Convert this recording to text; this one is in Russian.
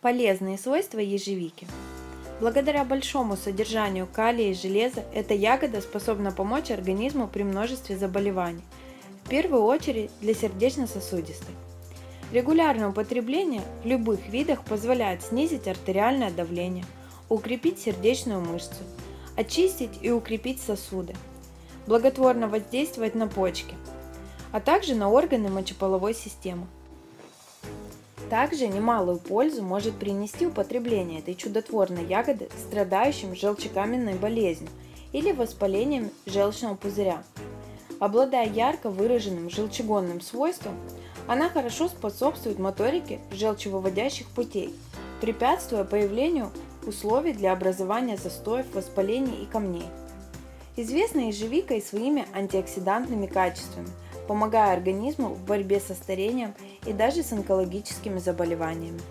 Полезные свойства ежевики. Благодаря большому содержанию калия и железа, эта ягода способна помочь организму при множестве заболеваний, в первую очередь для сердечно-сосудистой. Регулярное употребление в любых видах позволяет снизить артериальное давление, укрепить сердечную мышцу, очистить и укрепить сосуды, благотворно воздействовать на почки, а также на органы мочеполовой системы. Также немалую пользу может принести употребление этой чудотворной ягоды страдающим желчекаменной болезнью или воспалением желчного пузыря. Обладая ярко выраженным желчегонным свойством, она хорошо способствует моторике желчевыводящих путей, препятствуя появлению условий для образования застоев, воспалений и камней. Известна ежевика и своими антиоксидантными качествами, помогая организму в борьбе со старением и даже с онкологическими заболеваниями.